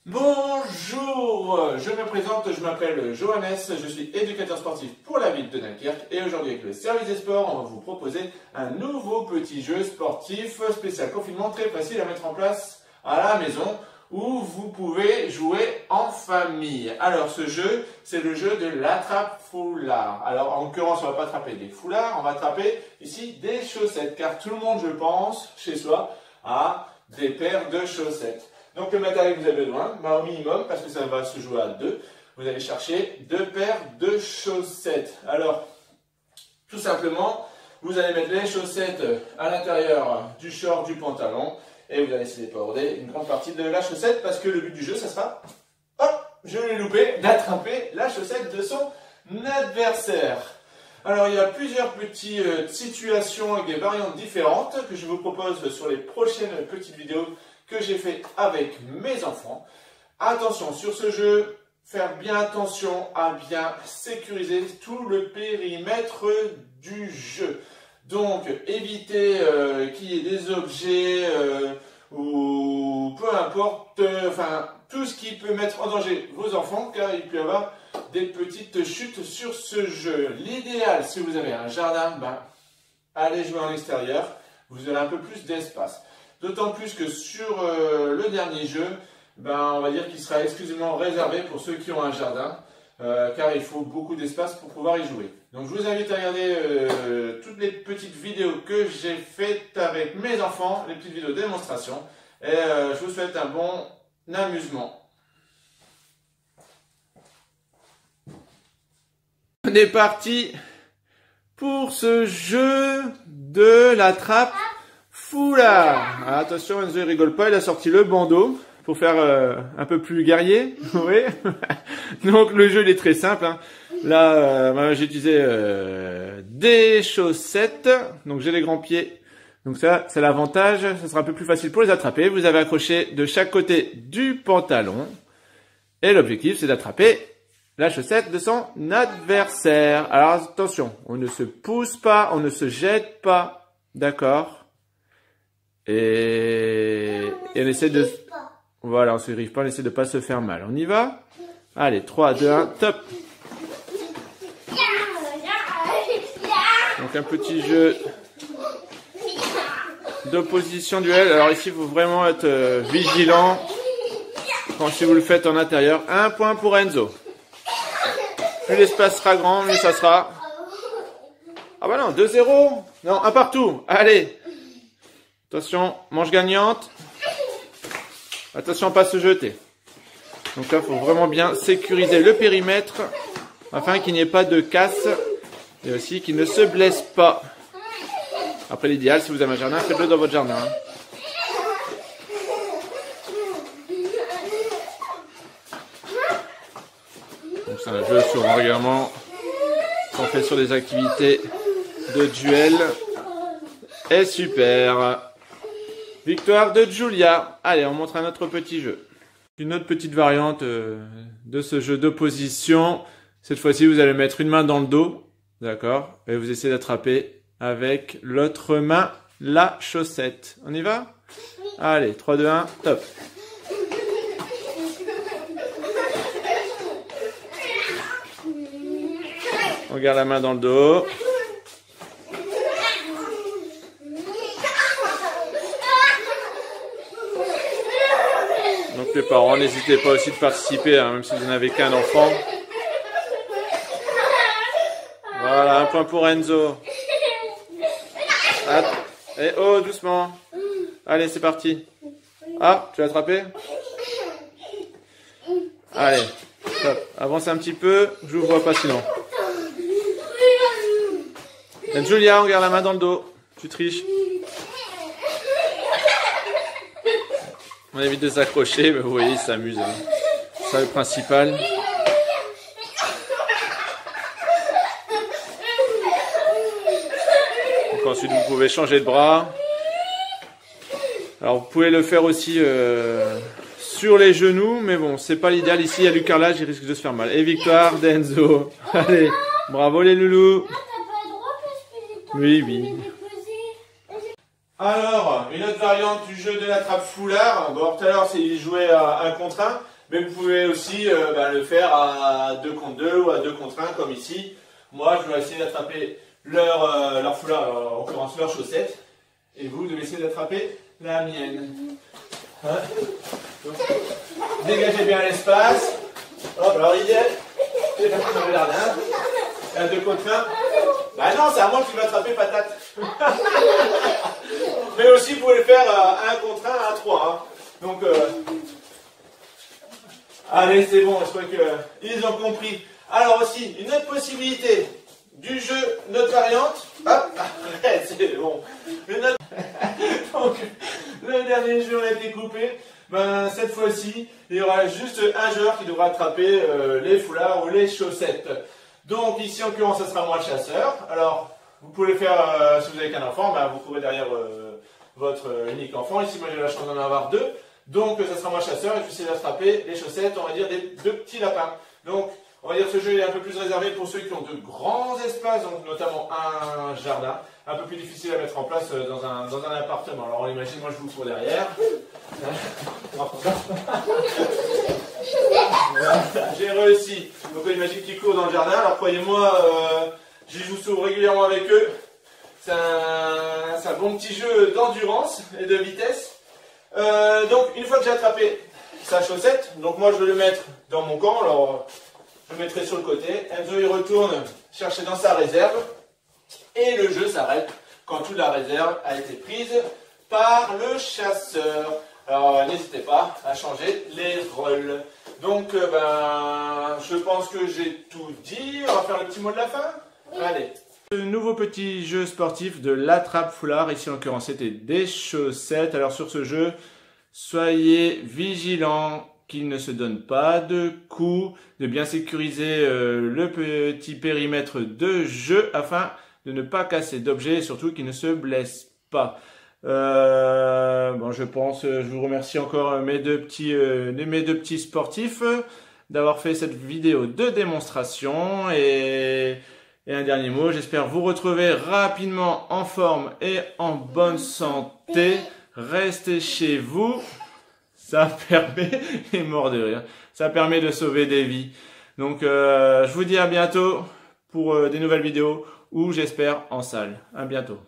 Bonjour, je me présente, je m'appelle Johannes, je suis éducateur sportif pour la ville de Dunkerque et aujourd'hui avec le service des sports, on va vous proposer un nouveau petit jeu sportif spécial confinement très facile à mettre en place à la maison où vous pouvez jouer en famille. Alors ce jeu, c'est le jeu de l'attrape-foulard. Alors en l'occurrence, on ne va pas attraper des foulards, on va attraper ici des chaussettes car tout le monde, je pense, chez soi, a des paires de chaussettes. Donc le matériel que vous avez besoin, au minimum, parce que ça va se jouer à deux, vous allez chercher 2 paires de chaussettes. Alors, tout simplement, vous allez mettre les chaussettes à l'intérieur du short, du pantalon, et vous allez laisser déborder une grande partie de la chaussette, parce que le but du jeu, ça sera, hop, je l'ai loupé, d'attraper la chaussette de son adversaire. Alors, il y a plusieurs petites situations avec des variantes différentes que je vous propose sur les prochaines petites vidéos que j'ai fait avec mes enfants. Attention sur ce jeu, faire bien attention à bien sécuriser tout le périmètre du jeu. Donc éviter qu'il y ait des objets ou peu importe, enfin tout ce qui peut mettre en danger vos enfants car il peut y avoir des petites chutes sur ce jeu. L'idéal si vous avez un jardin, allez jouer en extérieur, vous aurez un peu plus d'espace. D'autant plus que sur le dernier jeu, on va dire qu'il sera exclusivement réservé pour ceux qui ont un jardin, car il faut beaucoup d'espace pour pouvoir y jouer. Donc je vous invite à regarder toutes les petites vidéos que j'ai faites avec mes enfants, les petites vidéos de démonstration, et je vous souhaite un bon amusement. On est parti pour ce jeu de l'attrape foulard. Attention, Enzo il rigole pas, il a sorti le bandeau pour faire un peu plus guerrier. Oui. Donc le jeu il est très simple. Hein. Là, j'ai utilisé des chaussettes. Donc j'ai les grands pieds. Donc ça, c'est l'avantage. Ça sera un peu plus facile pour les attraper. Vous avez accroché de chaque côté du pantalon. Et l'objectif, c'est d'attraper la chaussette de son adversaire. Alors attention, on ne se pousse pas, on ne se jette pas. D'accord? Et on essaie de... Voilà, on ne se rive pas, on essaie de pas se faire mal. On y va? Allez, 3, 2, 1, top! Donc un petit jeu d'opposition duel. Alors ici, il faut vraiment être vigilant quand si vous le faites en intérieur. 1 point pour Enzo. Plus l'espace sera grand, mieux ça sera. Ah bah non, 2-0. Non, un partout. Allez. Attention, manche gagnante. Attention à ne pas se jeter. Donc là, il faut vraiment bien sécuriser le périmètre afin qu'il n'y ait pas de casse et aussi qu'il ne se blesse pas. Après, l'idéal, si vous avez un jardin, faites-le dans votre jardin. Donc c'est un jeu souvent régulièrement qu'on fait sur des activités de duel. Et super. Victoire de Julia. Allez, on montre un autre petit jeu. Une autre petite variante de ce jeu d'opposition. Cette fois-ci, vous allez mettre une main dans le dos. D'accord? Et vous essayez d'attraper avec l'autre main la chaussette. On y va? Allez, 3, 2, 1, top. On garde la main dans le dos. Donc les parents, n'hésitez pas aussi de participer, hein, même si vous n'avez qu'un enfant. Voilà, 1 point pour Enzo. Et oh, doucement. Allez, c'est parti. Ah, tu l'as attrapé? Allez, top. Avance un petit peu, je vous vois pas sinon. Et Julia, on garde la main dans le dos. Tu triches. On évite de s'accrocher, mais vous voyez, il s'amuse. Hein. C'est ça le principal. Donc ensuite, vous pouvez changer de bras. Alors, vous pouvez le faire aussi sur les genoux, mais bon, c'est pas l'idéal. Ici, il y a du carrelage, il risque de se faire mal. Et victoire d'Enzo. Allez, bravo les loulous. Oui, oui. Alors, une autre variante du jeu de l'attrape-foulard. Bon, tout à l'heure, c'est jouer à 1 contre 1, mais vous pouvez aussi le faire à 2 contre 2 ou à 2 contre 1, comme ici. Moi, je vais essayer d'attraper leur foulard, en l'occurrence leur chaussette, et vous devez essayer d'attraper la mienne. Hein? Donc, dégagez bien l'espace. Hop, alors idéal, j'ai pas pris le jardin. À 2 contre 1. Bah non, c'est à moi que tu vas attraper patate. Mais aussi, vous pouvez le faire à 1 contre 1, à 3. Hein. Donc, allez, c'est bon, je crois qu'ils ont compris. Alors aussi, une autre possibilité du jeu, notre variante. Hop, arrête, c'est bon. Donc, le dernier jeu a été coupé. Ben, cette fois-ci, il y aura juste un joueur qui devra attraper les foulards ou les chaussettes. Donc ici, en l'occurrence, ce sera moi le chasseur. Alors, vous pouvez le faire si vous avez qu'un enfant, ben, vous trouverez derrière votre unique enfant. Ici, moi j'ai la chance d'en avoir 2. Donc, ça sera moi le chasseur et je vais essayer d'attraper les chaussettes, on va dire, des 2 petits lapins. Donc, on va dire que ce jeu est un peu plus réservé pour ceux qui ont de grands espaces, donc notamment un jardin, un peu plus difficile à mettre en place dans un appartement. Alors on imagine, moi je vous cours derrière. J'ai réussi. Donc on imagine qu'ils courent dans le jardin. Alors croyez-moi, j'y joue souvent régulièrement avec eux. C'est un bon petit jeu d'endurance et de vitesse. Donc une fois que j'ai attrapé sa chaussette, donc moi je vais le mettre dans mon camp. Alors je le mettrai sur le côté. Enzo il retourne chercher dans sa réserve. Et le jeu s'arrête quand toute la réserve a été prise par le chasseur. Alors n'hésitez pas à changer les rôles. Donc je pense que j'ai tout dit. On va faire le petit mot de la fin. Oui. Allez. Le nouveau petit jeu sportif de l'attrape-foulard. Ici en l'occurrence c'était des chaussettes. Alors sur ce jeu, soyez vigilants qu'il ne se donne pas de coups, de bien sécuriser le petit périmètre de jeu afin de ne pas casser d'objets et surtout qu'il ne se blesse pas. Bon, je vous remercie encore mes deux petits sportifs d'avoir fait cette vidéo de démonstration et un dernier mot, j'espère vous retrouver rapidement en forme et en bonne santé. Restez chez vous. Ça permet, il est mort de rire, ça permet de sauver des vies. Donc, je vous dis à bientôt pour des nouvelles vidéos ou j'espère en salle. À bientôt.